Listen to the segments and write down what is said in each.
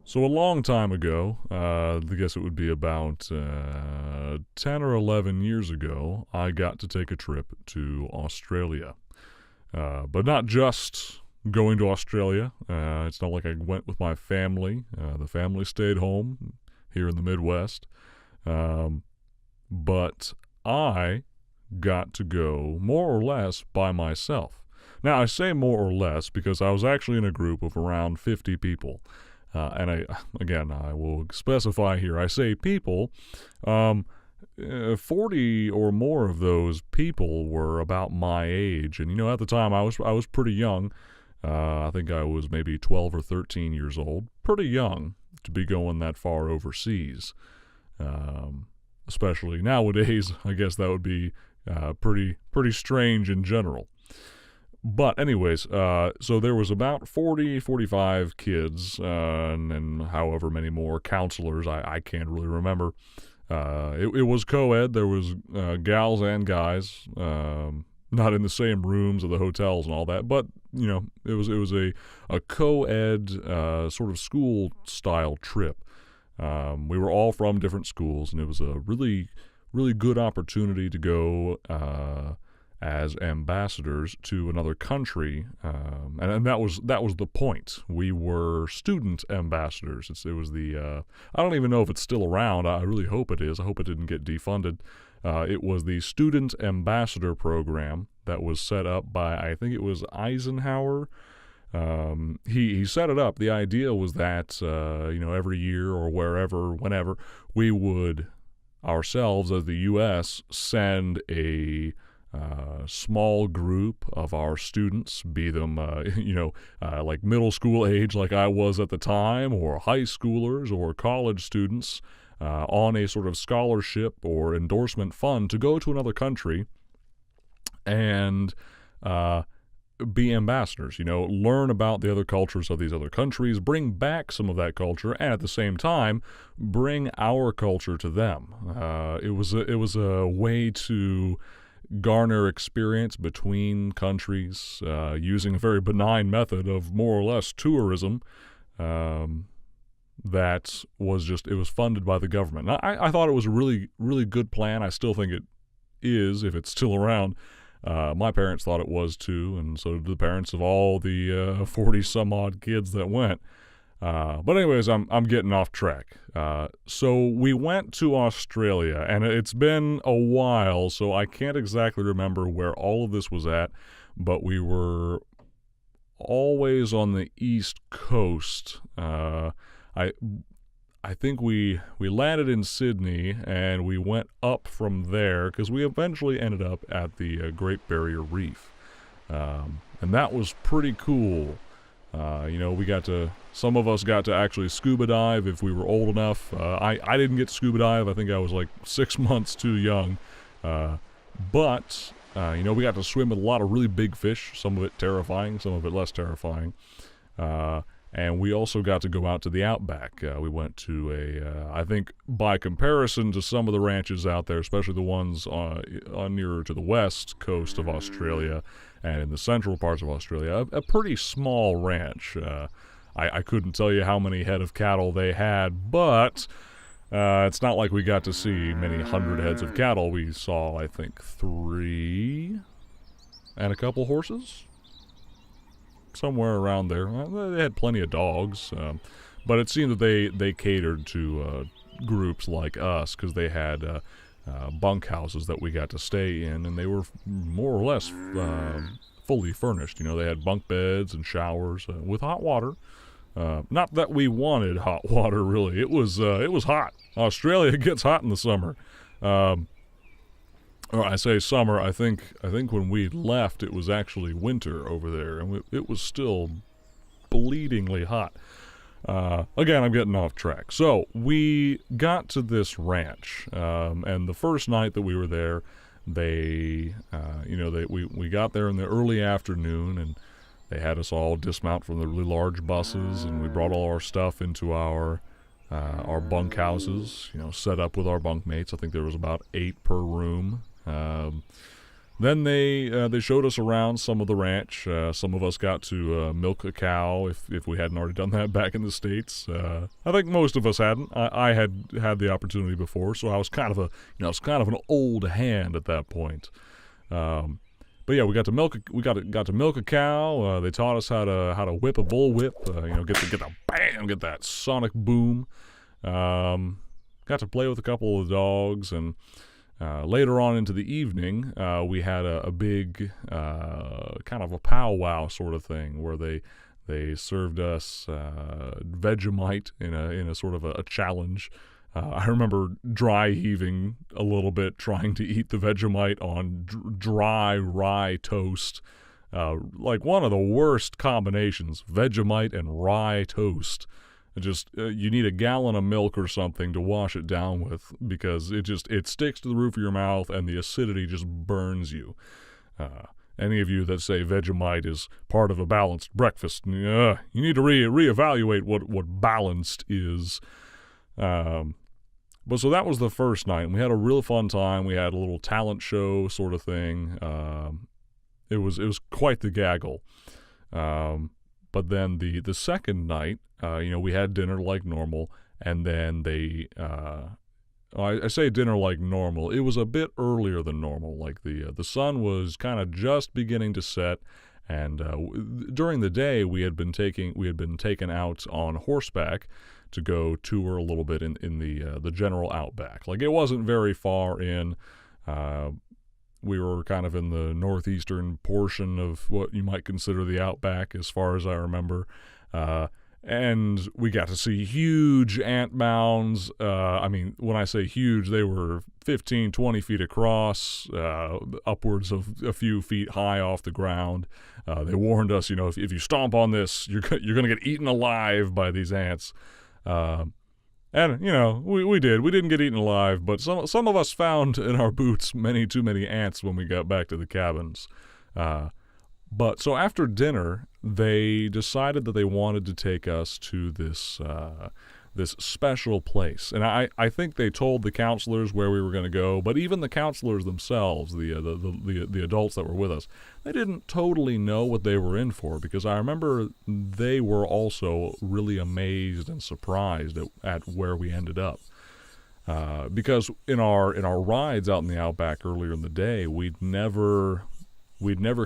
So a long time ago, I guess it would be about 10 or 11 years ago, I got to take a trip to Australia. But not just going to Australia. It's not like I went with my family. The family stayed home here in the Midwest. But I got to go more or less by myself. Now, I say more or less because I was actually in a group of around 50 people. I will specify here, I say people. 40 or more of those people were about my age. And, at the time I was pretty young. I think I was maybe 12 or 13 years old. Pretty young to be going that far overseas. Especially nowadays, I guess that would be pretty strange in general. But anyways, so there was about 40, 45 kids, and then however many more counselors, I can't really remember. It was co-ed. There was gals and guys, not in the same rooms of the hotels and all that, but, it was a co-ed sort of school-style trip. We were all from different schools, and it was a really, really good opportunity to go as ambassadors to another country, and that was the point. We were student ambassadors. It was the I don't even know if it's still around. I really hope it is. I hope it didn't get defunded. It was the student ambassador program that was set up by, I think it was Eisenhower. He set it up. The idea was that every year or whenever we would ourselves as the U.S. send a small group of our students, be them, like middle school age like I was at the time, or high schoolers or college students, on a sort of scholarship or endorsement fund to go to another country and be ambassadors, learn about the other cultures of these other countries, bring back some of that culture, and at the same time, bring our culture to them. It was a way to garner experience between countries using a very benign method of more or less tourism that was it was funded by the government. Now, I thought it was a really, really good plan. I still think it is, if it's still around. My parents thought it was too, and so did the parents of all the 40 some odd kids that went. But anyways, I'm getting off track. So we went to Australia, and it's been a while, so I can't exactly remember where all of this was at, but we were always on the East Coast. I think we landed in Sydney, and we went up from there because we eventually ended up at the Great Barrier Reef. And that was pretty cool. Some of us got to actually scuba dive if we were old enough. I didn't get to scuba dive. I think I was like 6 months too young. But we got to swim with a lot of really big fish, some of it terrifying, some of it less terrifying. And we also got to go out to the Outback. We went to I think by comparison to some of the ranches out there, especially the ones on nearer to the west coast of Australia and in the central parts of Australia, a pretty small ranch. I couldn't tell you how many head of cattle they had, but it's not like we got to see many hundred heads of cattle. We saw, I think, 3 and a couple horses. Somewhere around there. They had plenty of dogs, but it seemed that they catered to groups like us because they had bunk houses that we got to stay in, and they were more or less fully furnished. They had bunk beds and showers with hot water. Not that we wanted hot water, really. It was hot. Australia gets hot in the summer. Or I say summer. I think when we left, it was actually winter over there, and it was still bleedingly hot. Again, I'm getting off track. So we got to this ranch, and the first night that we were there, we got there in the early afternoon, and they had us all dismount from the really large buses, and we brought all our stuff into our bunk houses, set up with our bunk mates. I think there was about 8 per room. Then they showed us around some of the ranch. Some of us got to milk a cow if we hadn't already done that back in the States. I think most of us hadn't. I had had the opportunity before, so I was kind of an old hand at that point. But yeah, we got to milk a cow. They taught us how to whip a bullwhip. Get that sonic boom. Got to play with a couple of the dogs, and later on into the evening, we had a big kind of a powwow sort of thing where they served us Vegemite in a sort of a challenge. I remember dry heaving a little bit trying to eat the Vegemite on dry rye toast. Like one of the worst combinations, Vegemite and rye toast. Just you need a gallon of milk or something to wash it down with, because it sticks to the roof of your mouth and the acidity just burns you. Any of you that say Vegemite is part of a balanced breakfast, you need to reevaluate what balanced is. But so that was the first night, and we had a real fun time. We had a little talent show sort of thing. It was quite the gaggle. But then the second night, we had dinner like normal, and then I say dinner like normal. It was a bit earlier than normal. Like the sun was kind of just beginning to set, and during the day we had been taken out on horseback to go tour a little bit in the general Outback. Like, it wasn't very far in. We were kind of in the northeastern portion of what you might consider the Outback, as far as I remember. And we got to see huge ant mounds. I mean, when I say huge, they were 15, 20 feet across, upwards of a few feet high off the ground. They warned us, if you stomp on this, you're going to get eaten alive by these ants. And, we did. We didn't get eaten alive, but some of us found in our boots too many ants when we got back to the cabins. But so after dinner, they decided that they wanted to take us to this special place. And I think they told the counselors where we were going to go, but even the counselors themselves, the adults that were with us, they didn't totally know what they were in for, because I remember they were also really amazed and surprised at where we ended up. Because in our rides out in the Outback earlier in the day, we'd never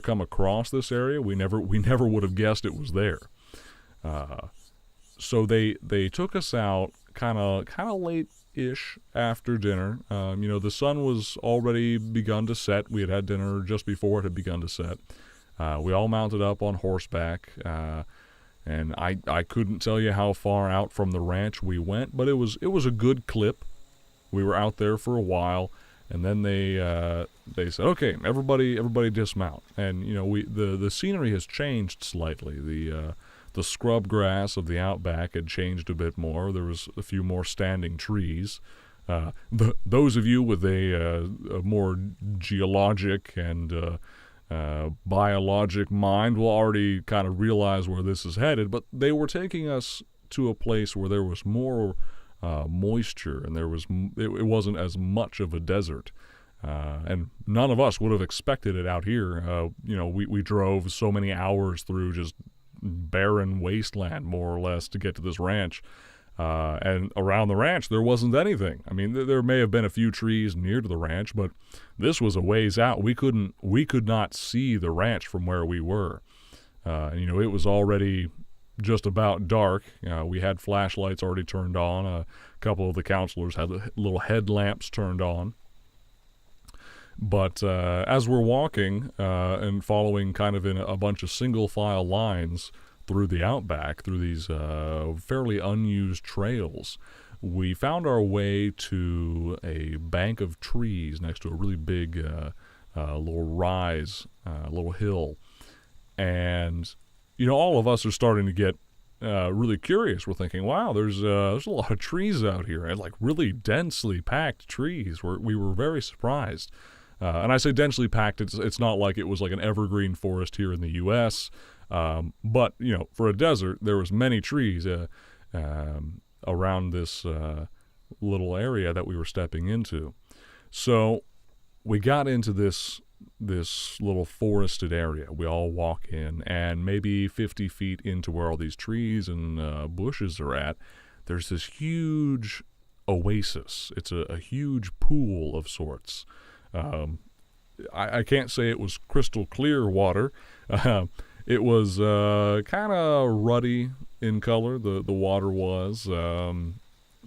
come across this area. We never would have guessed it was there. So they took us out kind of late-ish after dinner. The sun was already begun to set. We had dinner just before it had begun to set. We all mounted up on horseback, and I couldn't tell you how far out from the ranch we went, but it was a good clip. We were out there for a while. And then they said, okay, everybody dismount. And the scenery has changed slightly. The scrub grass of the Outback had changed a bit more. There was a few more standing trees. Those of you with a more geologic and biologic mind will already kind of realize where this is headed. But they were taking us to a place where there was more moisture, and it wasn't as much of a desert, and none of us would have expected it out here. We drove so many hours through just barren wasteland, more or less, to get to this ranch, and around the ranch there wasn't anything. I mean, there may have been a few trees near to the ranch, but this was a ways out. We could not see the ranch from where we were. It was already just about dark. We had flashlights already turned on. A couple of the counselors had little headlamps turned on. But as we're walking and following kind of in a bunch of single file lines through the Outback, through these fairly unused trails, we found our way to a bank of trees next to a really big little rise, little hill. And all of us are starting to get really curious. We're thinking, wow, there's a lot of trees out here, and like really densely packed trees. We were very surprised. And I say densely packed. It's not like it was like an evergreen forest here in the U.S. But for a desert, there was many trees around this little area that we were stepping into. So we got into this this little forested area. We all walk in, and maybe 50 feet into where all these trees and bushes are at, there's this huge oasis. It's a huge pool of sorts. I can't say it was crystal clear water. It was kind of ruddy in color. The water was.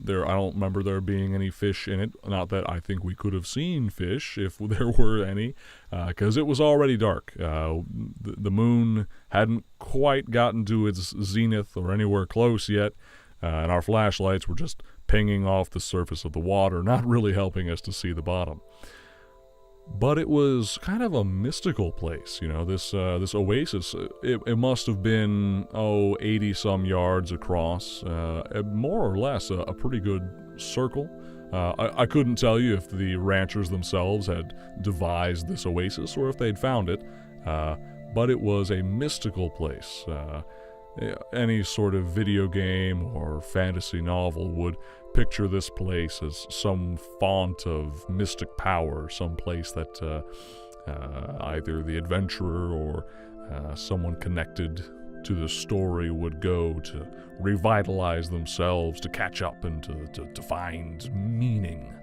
I don't remember there being any fish in it. Not that I think we could have seen fish if there were any, because it was already dark. The moon hadn't quite gotten to its zenith or anywhere close yet, and our flashlights were just pinging off the surface of the water, not really helping us to see the bottom. But it was kind of a mystical place, this oasis. It must have been, 80-some yards across, more or less a pretty good circle. I couldn't tell you if the ranchers themselves had devised this oasis or if they'd found it, but it was a mystical place. Any sort of video game or fantasy novel would picture this place as some font of mystic power, some place that either the adventurer or someone connected to the story would go to revitalize themselves, to catch up and to find meaning.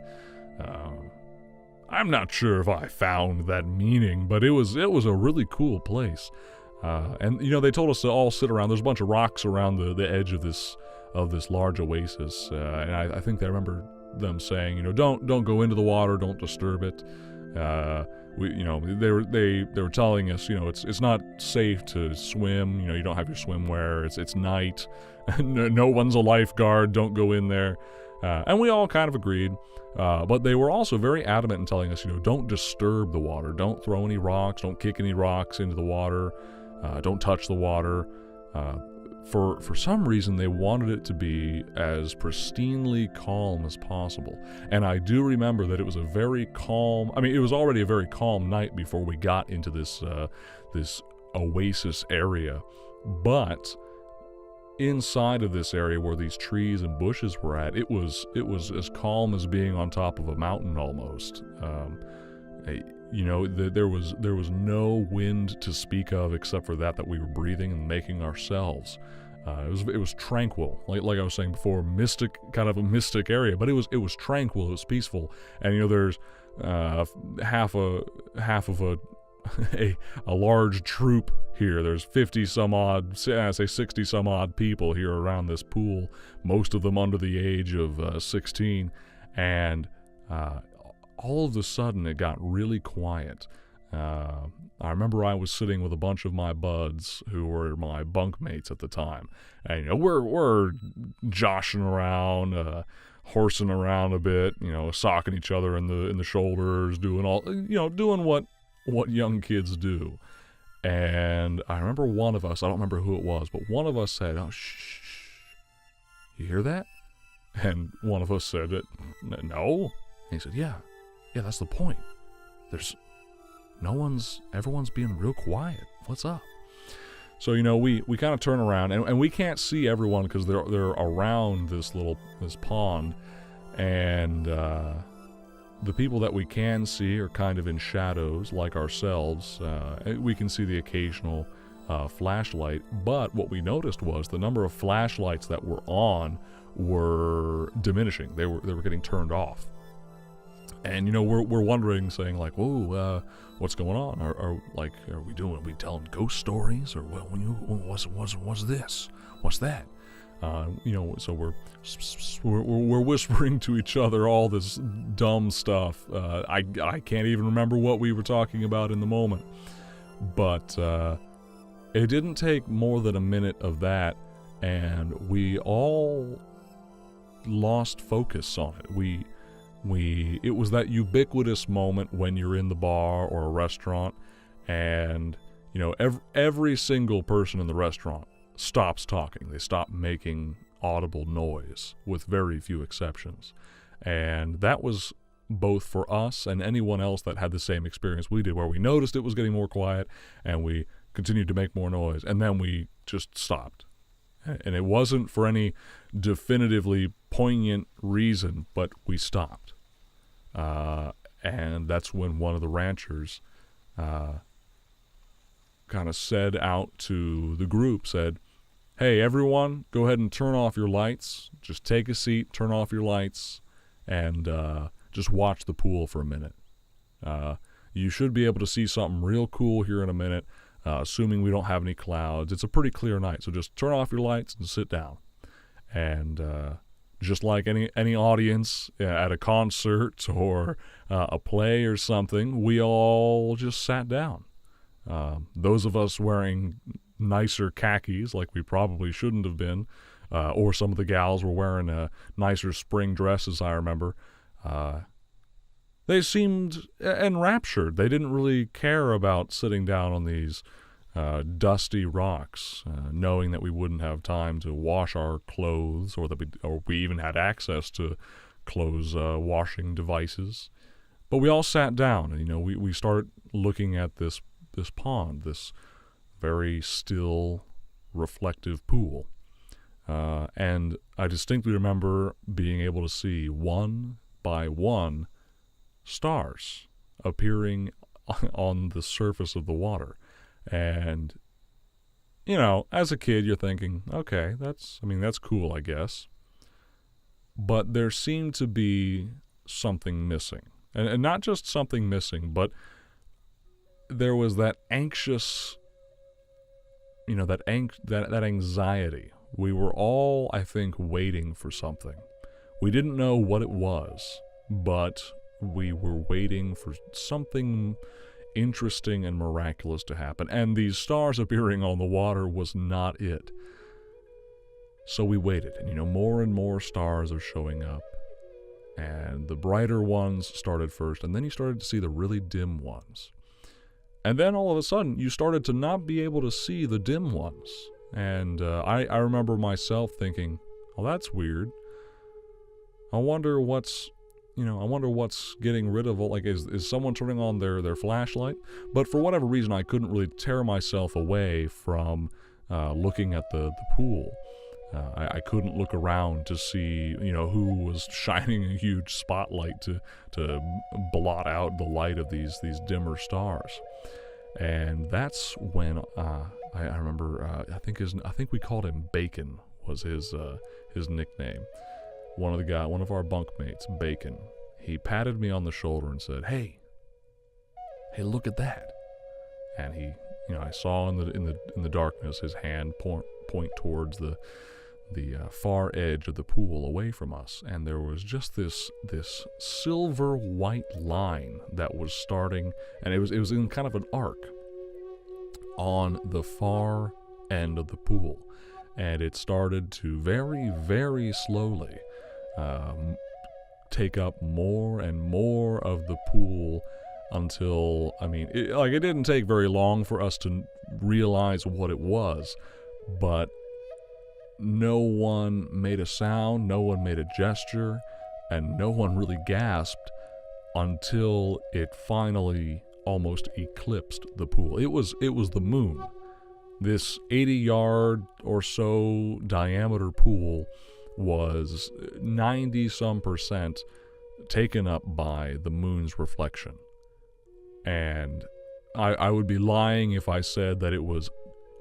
I'm not sure if I found that meaning, but it was a really cool place. And they told us to all sit around. There's a bunch of rocks around the edge of this large oasis, and I think I remember them saying, don't go into the water, don't disturb it. They were telling us, it's not safe to swim. You don't have your swimwear. It's night. No one's a lifeguard. Don't go in there. And we all kind of agreed. But they were also very adamant in telling us, don't disturb the water. Don't throw any rocks. Don't kick any rocks into the water. Don't touch the water. For some reason, they wanted it to be as pristinely calm as possible. And I do remember that it was a very calm, it was already a very calm night before we got into this oasis area. But inside of this area where these trees and bushes were at, it was as calm as being on top of a mountain almost. There was no wind to speak of except for that we were breathing and making ourselves. It was tranquil, like I was saying before, kind of a mystic area, but it was tranquil, it was peaceful. And there's half of a large troop here. There's 50 some odd, say 60 some odd people here around this pool, most of them under the age of 16, and all of a sudden it got really quiet. I remember I was sitting with a bunch of my buds who were my bunkmates at the time, and we're joshing around, horsing around a bit, socking each other in the shoulders, doing what young kids do. And I remember one of us, I don't remember who it was, but one of us said, "Oh, shh, you hear that?" And one of us said, "No." And he said, Yeah, that's the point. Everyone's being real quiet. What's up?" So, we kind of turn around, and we can't see everyone because they're around this pond, and the people that we can see are kind of in shadows, like ourselves. We can see the occasional flashlight, but what we noticed was the number of flashlights that were on were diminishing. They were getting turned off. And we're wondering, saying like, "Whoa, what's going on? Are we telling ghost stories, or what's this? What's that?" So we're whispering to each other all this dumb stuff. I can't even remember what we were talking about in the moment, but it didn't take more than a minute of that, and we all lost focus on it. It was that ubiquitous moment when you're in the bar or a restaurant, and every single person in the restaurant stops talking. They stop making audible noise, with very few exceptions. And that was both for us and anyone else that had the same experience we did, where we noticed it was getting more quiet and we continued to make more noise, and then we just stopped. And it wasn't for any definitively poignant reason, but we stopped. And that's when one of the ranchers kind of said out to the group, said, hey, everyone, go ahead and turn off your lights. Just take a seat, turn off your lights, and just watch the pool for a minute. You should be able to see something real cool here in a minute, assuming we don't have any clouds. It's a pretty clear night, so just turn off your lights and sit down. And just like any audience at a concert or a play or something, we all just sat down. Those of us wearing nicer khakis, like we probably shouldn't have been, or some of the gals were wearing nicer spring dresses, I remember. They seemed enraptured. They didn't really care about sitting down on these dusty rocks, knowing that we wouldn't have time to wash our clothes, or we even had access to clothes washing devices. But we all sat down, and we started looking at this pond, this very still, reflective pool. And I distinctly remember being able to see one by one stars appearing on the surface of the water. And, as a kid, you're thinking, okay, that's cool, I guess. But there seemed to be something missing. And not just something missing, but there was that anxious, that anxiety. We were all, I think, waiting for something. We didn't know what it was, but we were waiting for something interesting and miraculous to happen. And these stars appearing on the water was not it. So we waited, and more and more stars are showing up. And the brighter ones started first, and then you started to see the really dim ones. And then all of a sudden, you started to not be able to see the dim ones. And I remember myself thinking, oh, that's weird. I wonder what's getting rid of it. Is someone turning on their flashlight? But for whatever reason, I couldn't really tear myself away from looking at the pool. I couldn't look around to see, who was shining a huge spotlight to blot out the light of these dimmer stars. And that's when I remember. I think we called him Bacon was his nickname. One of our bunkmates, Bacon. He patted me on the shoulder and said, "Hey, look at that." And he, I saw in the darkness his hand point towards the far edge of the pool away from us, and there was just this silver white line that was starting, and it was in kind of an arc on the far end of the pool, and it started to very, very slowly take up more and more of the pool until, it didn't take very long for us to realize what it was, but no one made a sound, no one made a gesture, and no one really gasped until it finally almost eclipsed the pool. It was the moon. This 80-yard or so diameter pool was 90-some% taken up by the moon's reflection. And I would be lying if I said that it was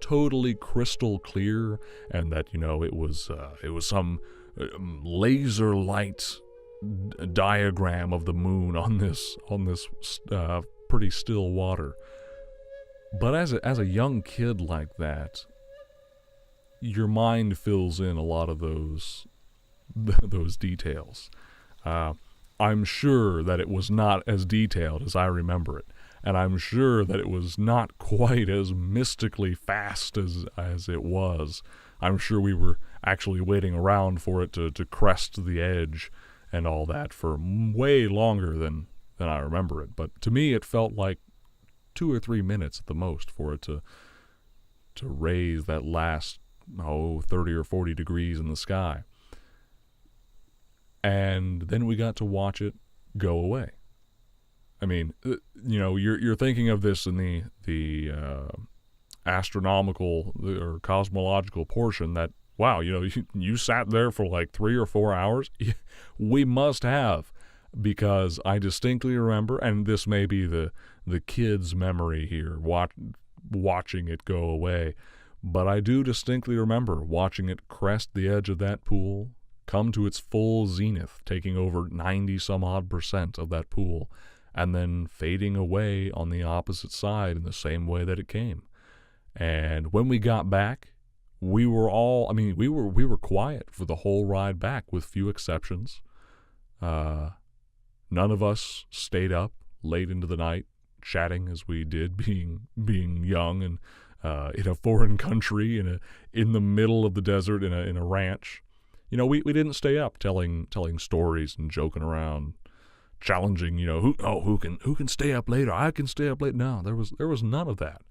totally crystal clear and that it was some laser light diagram of the moon on this pretty still water. But as a young kid like that, your mind fills in a lot of those details. I'm sure that it was not as detailed as I remember it. And I'm sure that it was not quite as mystically fast as it was. I'm sure we were actually waiting around for it to crest the edge and all that for way longer than I remember it. But to me, it felt like 2 or 3 minutes at the most for it to raise that last 30 or 40 degrees in the sky. And then we got to watch it go away. You're thinking of this in the astronomical or cosmological portion that, wow, you sat there for like 3 or 4 hours. We must have because I distinctly remember, and this may be the kid's memory here, watching it go away, but I do distinctly remember watching it crest the edge of that pool, come to its full zenith, taking over 90-some-odd% of that pool, and then fading away on the opposite side in the same way that it came. And when we got back, we were quiet for the whole ride back, with few exceptions. None of us stayed up late into the night chatting as we did, being young and in a foreign country, in the middle of the desert, in a ranch. We didn't stay up telling stories and joking around, challenging, who can stay up later? I can stay up late. No, there was none of that.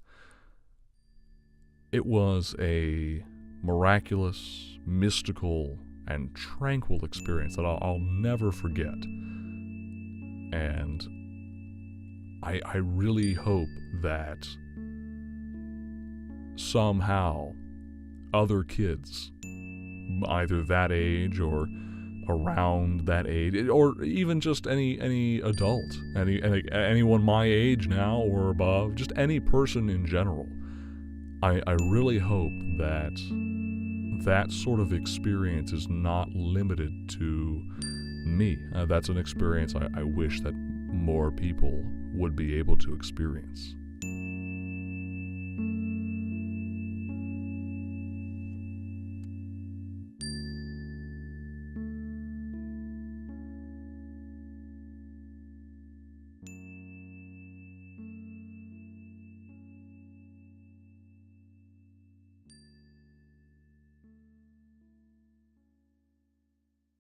It was a miraculous, mystical, and tranquil experience that I'll never forget. And I really hope that somehow other kids, either that age or around that age, or even just any adult, anyone my age now or above, just any person in general, I really hope that sort of experience is not limited to me. That's an experience I wish that more people would be able to experience.